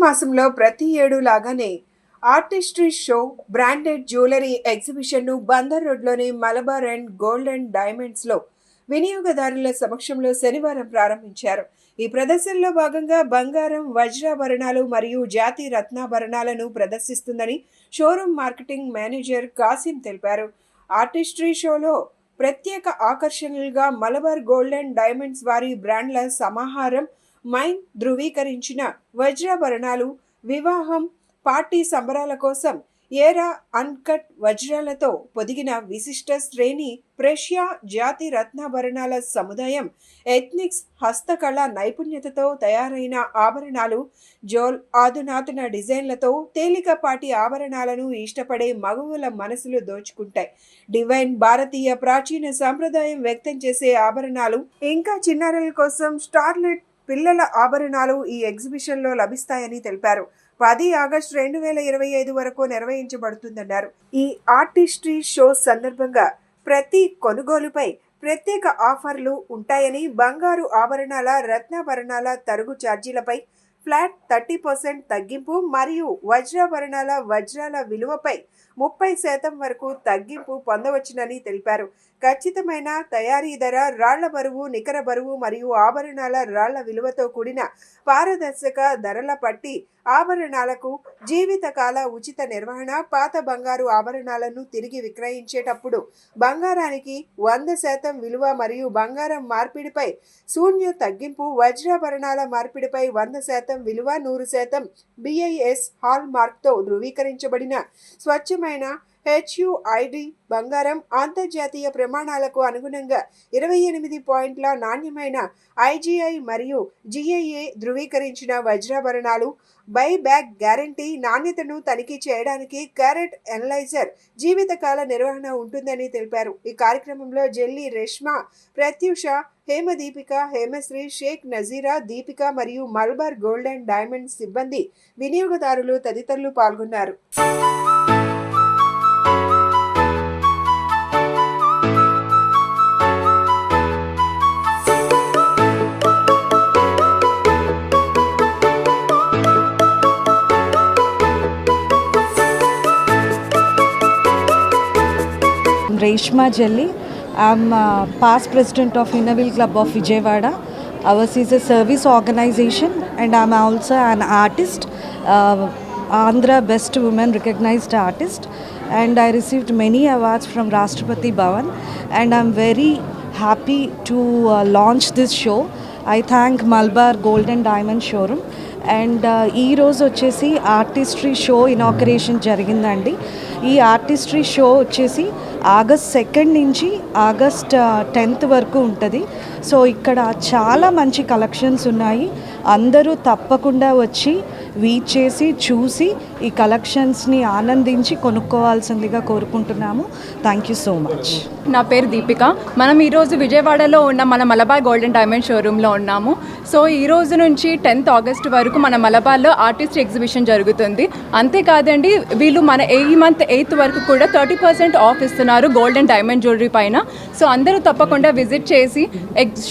మాసంలో ప్రతి ఏడు లాగానే ఆర్టిస్ట్రీ షో, బ్రాండెడ్ జ్యువెలరీ ఎగ్జిబిషన్ను బందర్ రోడ్లోని మలబార్ అండ్ గోల్డ్ అండ్ డైమండ్స్లో వినియోగదారుల సమక్షంలో శనివారం ప్రారంభించారు. ఈ ప్రదర్శనలో భాగంగా బంగారం, వజ్రాభరణాలు మరియు జాతి రత్నాభరణాలను ప్రదర్శిస్తుందని షోరూమ్ మార్కెటింగ్ మేనేజర్ కాసిం తెలిపారు. ఆర్టిస్ట్రీ షోలో ప్రత్యేక ఆకర్షణలుగా మలబార్ గోల్డ్ అండ్ డైమండ్స్ వారి బ్రాండ్ల సమాహారం, మైన్ ధృవీకరించిన వజ్రాభరణాలు, వివాహం, పార్టీ సంబరాల కోసం ఏరా అన్కట్ వజ్రాలతో పొదిగిన విశిష్ట శ్రేణి, ప్రెషియా జాతి రత్నాభరణాల సముదాయం, ఎథ్నిక్స్ హస్తకళ నైపుణ్యతతో తయారైన ఆభరణాలు, జోల్ ఆధునాతన డిజైన్లతో తేలికపాటి ఆభరణాలను ఇష్టపడే మగవుల మనసులు దోచుకుంటాయి. డివైన్ భారతీయ ప్రాచీన సంప్రదాయం వ్యక్తం చేసే ఆభరణాలు, ఇంకా చిన్నారుల కోసం స్టార్లెట్ పిల్లల ఆభరణాలు ఈ ఎగ్జిబిషన్లో లభిస్తాయని తెలిపారు. 10 ఆగస్టు 2025 వరకు నిర్వహించబడుతుందన్నారు. ఈ ఆర్టిస్ట్రీ షో సందర్భంగా ప్రతి కొనుగోలుపై ప్రత్యేక ఆఫర్లు ఉంటాయని, బంగారు ఆభరణాల, రత్నాభరణాల తరుగు ఛార్జీలపై ఫ్లాట్ 30% తగ్గింపు మరియు వజ్రాభరణాల, వజ్రాల విలువపై 30% వరకు తగ్గింపు పొందవచ్చునని తెలిపారు. ఖచ్చితమైన తయారీ ధర, రాళ్ల బరువు, నికర బరువు మరియు ఆభరణాల రాళ్ల విలువతో కూడిన పారదర్శక ధరల పట్టి, ఆభరణాలకు జీవితకాల ఉచిత నిర్వహణ, పాత బంగారు ఆభరణాలను తిరిగి విక్రయించేటప్పుడు బంగారానికి 100% విలువ మరియు బంగారం మార్పిడిపై శూన్య తగ్గింపు, వజ్రాభరణాల మార్పిడిపై 100% విలువ, 100% BIS హాల్ మార్క్తో ధృవీకరించబడిన స్వచ్ఛమైన HUID బంగారం, అంతర్జాతీయ ప్రమాణాలకు అనుగుణంగా 28 పాయింట్ల నాణ్యమైన IGI మరియు GIA ధృవీకరించిన వజ్రాభరణాలు, బై బ్యాక్ గ్యారంటీ, నాణ్యతను తనిఖీ చేయడానికి క్యారెట్ ఎనలైజర్, జీవితకాల నిర్వహణ ఉంటుందని తెలిపారు. ఈ కార్యక్రమంలో జెల్లీ రేష్మా, ప్రత్యూష, హేమదీపిక, హేమశ్రీ, షేక్ నజీరా, దీపిక మరియు మలబార్ గోల్డ్ అండ్ డైమండ్ సిబ్బంది, వినియోగదారులు తదితరులు పాల్గొన్నారు. Reshma Jelly. I'm past president of Innerville Club of Vijayawada. Ours is a service organization and I'm also an artist, Andhra Best Women Recognized Artist, and I received many awards from Rashtrapati Bhavan, and I'm very happy to launch this show. I thank Malabar Gold and Diamond Showroom. And ఈరోజు వచ్చేసి artistry show inauguration జరిగిందండి. ఈ artistry show వచ్చేసి August 2 నుంచి August 10 వరకు ఉంటుంది. So ఇక్కడ చాలా మంచి కలెక్షన్స్ ఉన్నాయి. అందరూ తప్పకుండా వచ్చి వీచ్ చేసి చూసి ఈ కలెక్షన్స్ని ఆనందించి కొనుక్కోవాల్సిందిగా కోరుకుంటున్నాము. Thank you so much. నా పేరు దీపిక. మనం ఈరోజు విజయవాడలో ఉన్న మన మలబార్ గోల్డ్ అండ్ డైమండ్ షోరూంలో ఉన్నాము. సో ఈ రోజు నుంచి 10th ఆగస్ట్ వరకు మన మలబార్లో ఆర్టిస్ట్ ఎగ్జిబిషన్ జరుగుతుంది. అంతేకాదండి, వీళ్ళు మన ఈ మంత్ 8th వరకు కూడా 30% ఆఫ్ ఇస్తున్నారు గోల్డ్ అండ్ డైమండ్ జ్యువెలరీ పైన. సో అందరూ తప్పకుండా విజిట్ చేసి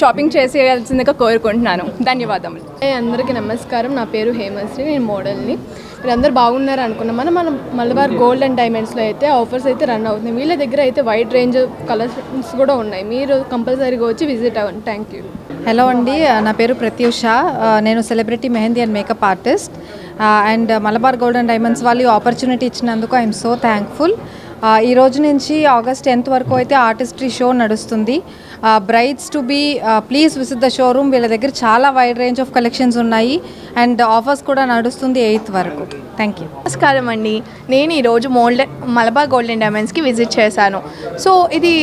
షాపింగ్ చేసేయాల్సిందిగా కోరుకుంటున్నాను. ధన్యవాదములు. అందరికీ నమస్కారం. నా పేరు హేమశ్రీ, నేను మోడల్ని. మీరు అందరు బాగున్నారు అనుకున్నాం. మనం మలబార్ గోల్డ్ అండ్ డైమండ్స్లో అయితే ఆఫర్స్ అయితే రన్ అవుతున్నాయి. వీళ్ళ దగ్గర అయితే వైడ్ రేంజ్ కలెక్షన్స్ కూడా ఉన్నాయి. మీరు కంపల్సరీగా వచ్చి విజిట్ అవ్వండి. Thank you. హలో అండి, నా పేరు ప్రత్యూష. నేను celebrity mehndi and makeup artist. And Malabar Gold and Diamonds వాళ్ళు ఆపర్చునిటీ ఇచ్చినందుకు ఐఎమ్ సో థ్యాంక్ఫుల్. ఈ రోజు నుంచి ఆగస్ట్ 10th వరకు అయితే ఆర్టిస్ట్రీ షో నడుస్తుంది. Brides to be please visit the showroom. వీళ్ళ దగ్గర చాలా వైడ్ రేంజ్ ఆఫ్ కలెక్షన్స్ ఉన్నాయి అండ్ ఆఫర్స్ కూడా నడుస్తుంది 8th వరకు. Thank you. నమస్కారం అండి, నేను ఈరోజు మలబార్ గోల్డ్ అండ్ డైమండ్స్కి విజిట్ చేశాను. సో ఇది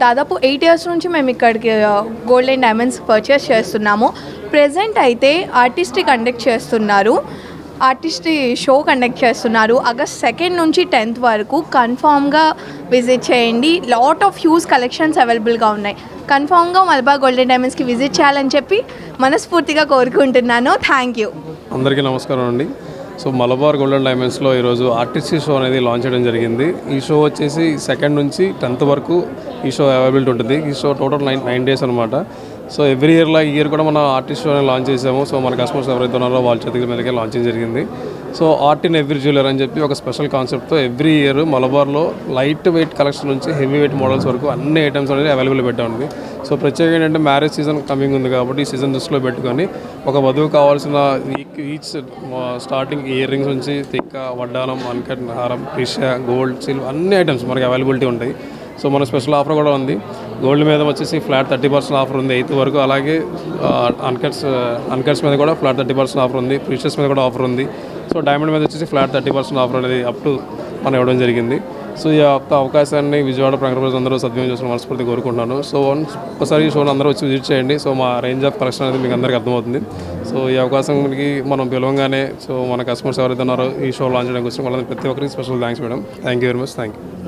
దాదాపు 8 years నుంచి మేము ఇక్కడికి గోల్డ్ అండ్ డైమండ్స్ పర్చేస్ చేస్తున్నాము. ప్రెజెంట్ అయితే ఆర్టిస్ట్రీ కండక్ట్ చేస్తున్నారు, ఆర్టిస్ట్రీ షో కండక్ట్ చేస్తున్నారు. ఆగస్ట్ 2 నుంచి 10th వరకు కన్ఫామ్గా విజిట్ చేయండి. లాట్ ఆఫ్ హ్యూజ్ కలెక్షన్స్ అవైలబుల్గా ఉన్నాయి. కన్ఫామ్గా మలబార్ గోల్డ్ అండ్ డైమండ్స్కి విజిట్ చేయాలని చెప్పి మనస్ఫూర్తిగా కోరుకుంటున్నాను. Thank you. అందరికీ నమస్కారం అండి. సో మలబార్ గోల్డ్ అండ్ డైమండ్స్లో ఈరోజు ఆర్టిస్ట్రీ షో అనేది లాంచ్ చేయడం జరిగింది. ఈ షో వచ్చేసి 2 నుంచి 10th వరకు ఈ షో అవైలబిలిటీ ఉంటుంది. ఈ షో టోటల్ 9 days అనమాట. సో ఎవ్రీ ఇయర్లా ఈ ఇయర్ కూడా మన ఆర్టిస్ట్ షోని లాంచ్ చేసాము. సో మన కస్టమర్స్ ఎవరైతే ఉన్నారో వాళ్ళ చేతుల మీదకే లాంచింగ్ జరిగింది. So art in every jeweller అని చెప్పి ఒక స్పెషల్ కాన్సెప్ట్తో ఎవ్రీ ఇయర్ మలబార్లో లైట్ వెయిట్ కలెక్షన్ నుంచి హెవీ వెయిట్ మోడల్స్ వరకు అన్ని ఐటమ్స్ అనేది అవైలబుల్ పెట్టామండి. సో ప్రత్యేకంగా ఏంటంటే మ్యారేజ్ సీజన్ కమింగ్ ఉంది కాబట్టి ఈ సీజన్ దృష్టిలో పెట్టుకొని ఒక వధువు కావాల్సిన ఈచ్ స్టార్టింగ్ ఇయర్ రింగ్స్ నుంచి తిక్క, వడ్డానం, అన్కట్, హారం, ప్రిషియా, గోల్డ్, సిల్వర్ అన్ని ఐటమ్స్ మనకి అవైలబిలిటీ ఉంటాయి. సో మన స్పెషల్ ఆఫర్ కూడా ఉంది. గోల్డ్ మీద వచ్చేసి ఫ్లాట్ 30% ఆఫర్ ఉంది 8th వరకు. అలాగే అన్కట్స్ మీద కూడా ఫ్లాట్ 30% ఆఫర్ ఉంది. ప్రిషియస్ మీద కూడా ఆఫర్ ఉంది. సో డైమండ్ మీద వచ్చేసి ఫ్లాట్ 30% ఆఫర్ అనేది అప్ టు మనం ఇవ్వడం జరిగింది. సో ఈ యొక్క అవకాశాన్ని విజయవాడ ప్రజలు అందరూ సద్వినియోగం చేసుకుని మనస్ఫూర్తి కోరుకుంటున్నాను. సో ఒకసారి ఈ షోని అందరూ వచ్చి విజిట్ చేయండి. సో మా రేంజ్ ఆఫ్ కలెక్షన్ అనేది మీకు అందరికీ అర్థమవుతుంది. సో ఈ అవకాశానికి మనం పిలవంగానే సో మన కస్టమర్స్ ఎవరైతే ఉన్నారో ఈ షో లాంచ్ చేయడానికి వచ్చిన వాళ్ళని ప్రతి ఒక్కరికి special thanks madam. Thank you very much. Thank you.